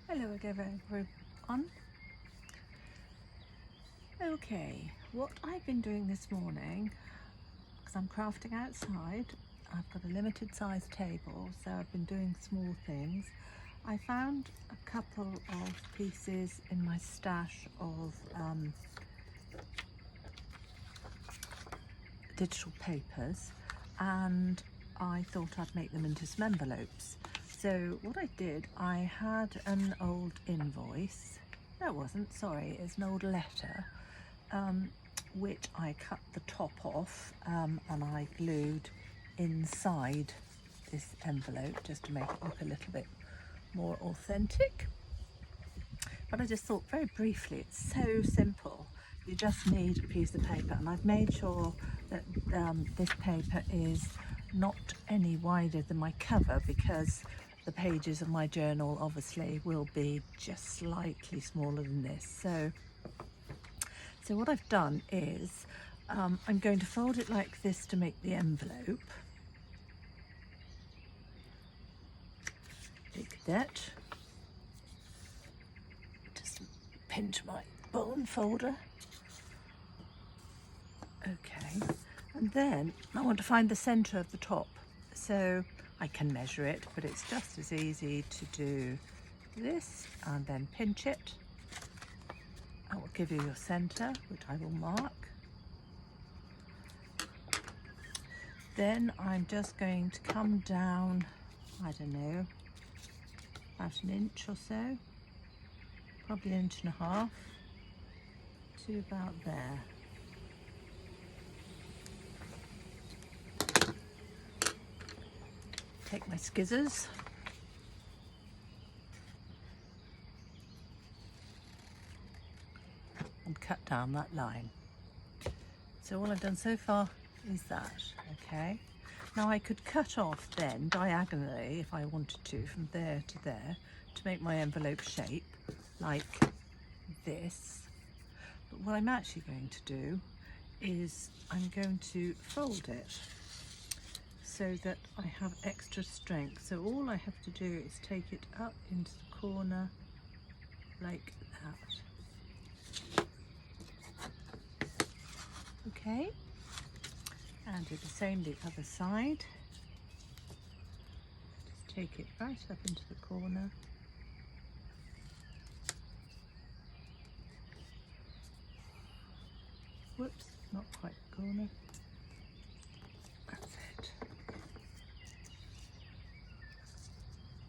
Hello again everyone. Okay, what I've been doing this morning, because I'm crafting outside, I've got a limited size table, so I've been doing small things. I found a couple of pieces in my stash of digital papers, and I thought I'd make them into some envelopes. So what I did, I had an old invoice. No, it wasn't, sorry, it's an old letter, which I cut the top off and I glued inside this envelope just to make it look a little bit more authentic. But I just thought very briefly, it's so simple. You just need a piece of paper, and I've made sure that this paper is not any wider than my cover, because the pages of my journal obviously will be just slightly smaller than this. So what I've done is I'm going to fold it like this to make the envelope. Take that. Just pinch my bone folder. Okay, and then I want to find the centre of the top. So I can measure it, but it's just as easy to do this and then pinch it. That will give you your centre, which I will mark. Then I'm just going to come down, I don't know, about an inch or so, probably an inch and a half, to about there. Take my scissors. And cut down that line. So all I've done so far is that, okay? Now I could cut off then diagonally, if I wanted to, from there to there, to make my envelope shape like this. But what I'm actually going to do is I'm going to fold it so that I have extra strength. So all I have to do is take it up into the corner like that. Okay, and do the same the other side. Just take it right up into the corner. Whoops, not quite the corner. That's it.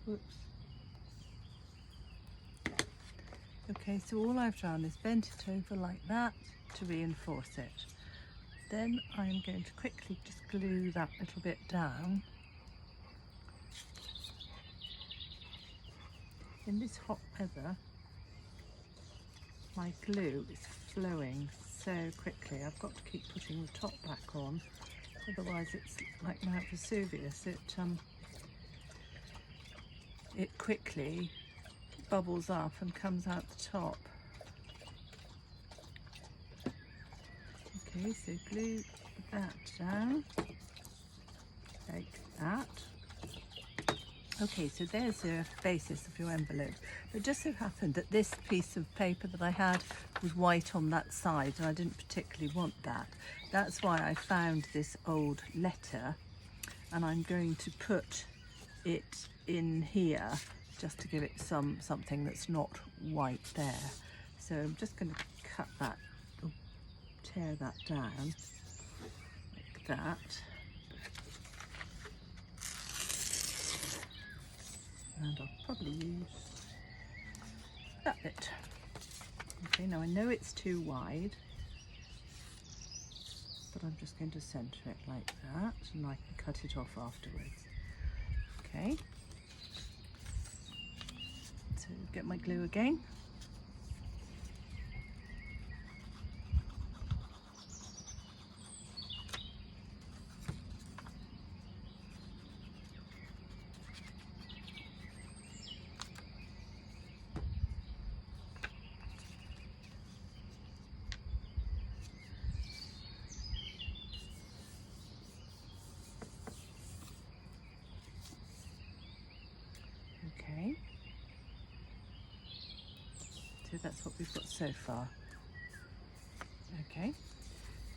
Whoops. Okay, so all I've done is bent it over like that to reinforce it. Then I'm going to quickly just glue that little bit down. In this hot weather, my glue is flowing so quickly. I've got to keep putting the top back on, otherwise it's like Mount Vesuvius. It quickly bubbles up and comes out the top. Okay, so glue that down like that. Okay, so there's the basis of your envelope. It just so happened that this piece of paper that I had was white on that side, and I didn't particularly want that. That's why I found this old letter, and I'm going to put it in here just to give it something that's not white there. So I'm just going to cut that, tear that down like that. And I'll probably use that bit. Okay, now I know it's too wide, but I'm just going to centre it like that, and I can cut it off afterwards. Okay, so get my glue again. Okay, So that's what we've got so far. Okay,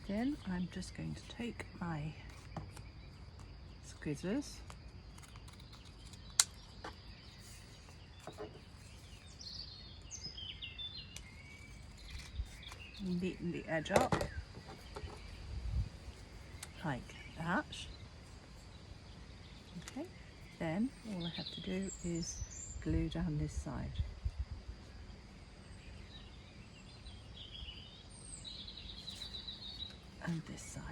then I'm just going to take my squizzers and neaten the edge up like that. Okay, then all I have to do is glue down this side. And this side.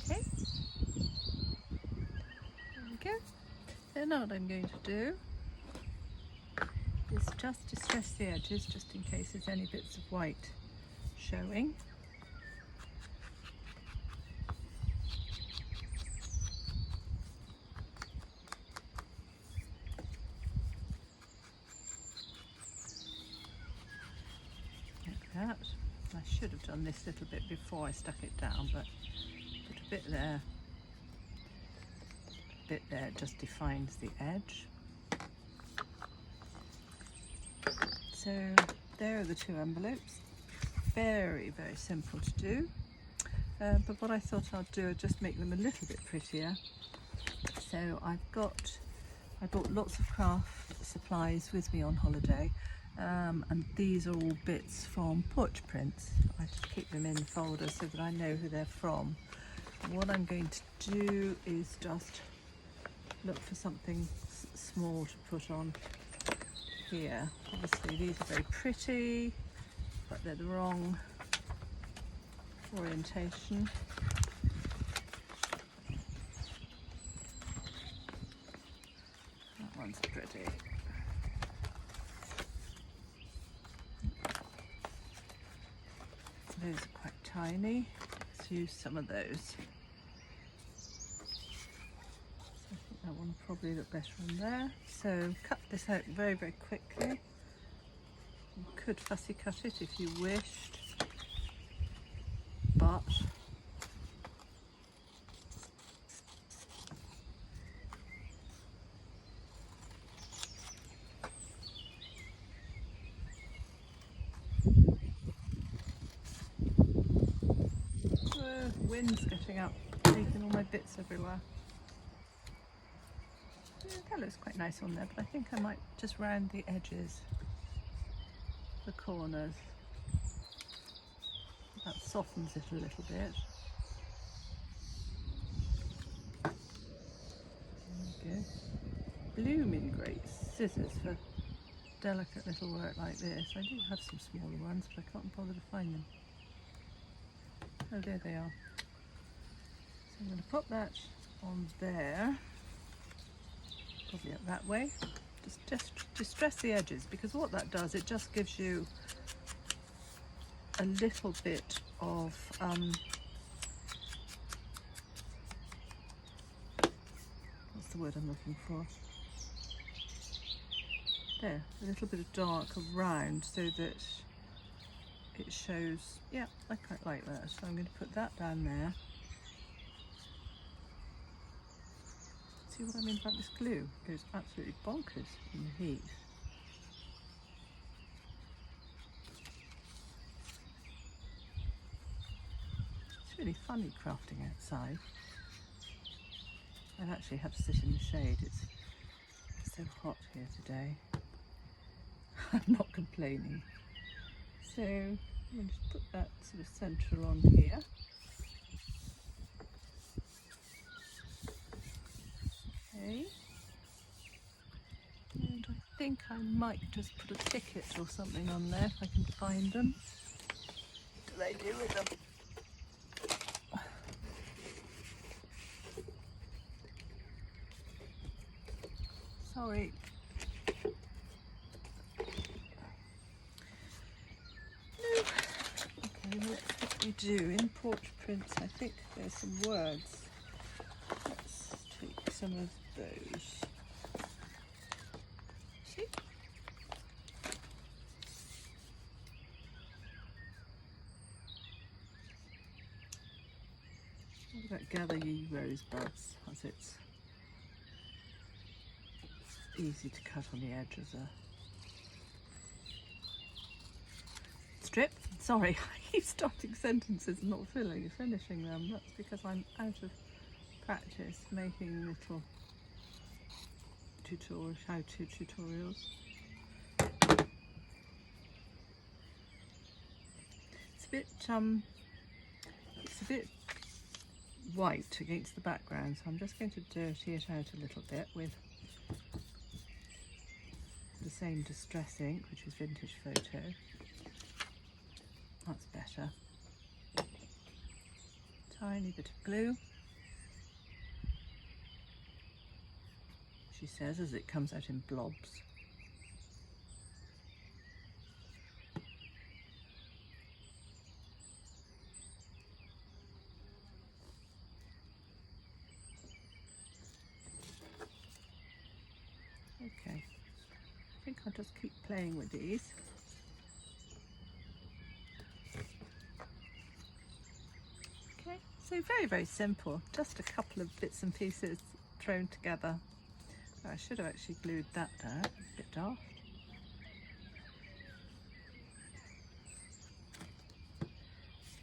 Okay, there we go. Then now what I'm going to do is just distress the edges, just in case there's any bits of white showing. Like that. I should have done this little bit before I stuck it down, but put a bit there, just defines the edge. So there are the two envelopes. Very, very simple to do. But what I thought I'd do is just make them a little bit prettier. So I bought lots of craft supplies with me on holiday, and these are all bits from porch prints. I just keep them in folders so that I know who they're from. And what I'm going to do is just look for something small to put on here. Obviously these are very pretty, but they're the wrong orientation. That one's pretty. So those are quite tiny. Let's use some of those. So I think that one will probably look better on there. So cut this out very, very quickly. You could fussy cut it if you wished, but the wind's getting up, taking all my bits everywhere. Yeah, that looks quite nice on there, but I think I might just round the edges, the corners. That softens it a little bit. There we go. Blooming great scissors for delicate little work like this. I do have some smaller ones, but I can't bother to find them. Oh, there they are. So I'm going to pop that on there, probably up that way. Just distress the edges, because what that does, it just gives you a little bit of what's the word I'm looking for? There, a little bit of dark around so that it shows, yeah, I quite like that. So I'm going to put that down there. See what I mean about this glue? It goes absolutely bonkers in the heat. It's really funny crafting outside. I actually have to sit in the shade. It's so hot here today. I'm not complaining. So I'm going to put that sort of central on here. Okay. And I think I might just put a ticket or something on there if I can find them. What do they do with them? Sorry. No. Okay, well, let's what we do. In porch prints, I think there's some words. Let's take some of those. together, ye rosebuds, as it's easy to cut on the edge as a strip. Sorry, I keep starting sentences and not finishing them. That's because I'm out of practice making little how-to tutorials. It's a bit white against the background, so I'm just going to dirty it out a little bit with the same Distress ink, which is Vintage Photo. That's better. Tiny bit of glue, she says, as it comes out in blobs. Okay, I think I'll just keep playing with these. Okay, so very, very simple, just a couple of bits and pieces thrown together. I should have actually glued that down, a bit daft.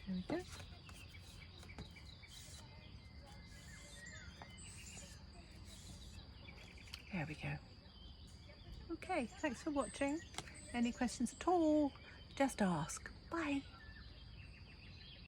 There we go. There we go. Okay, thanks for watching. Any questions at all, just ask. Bye.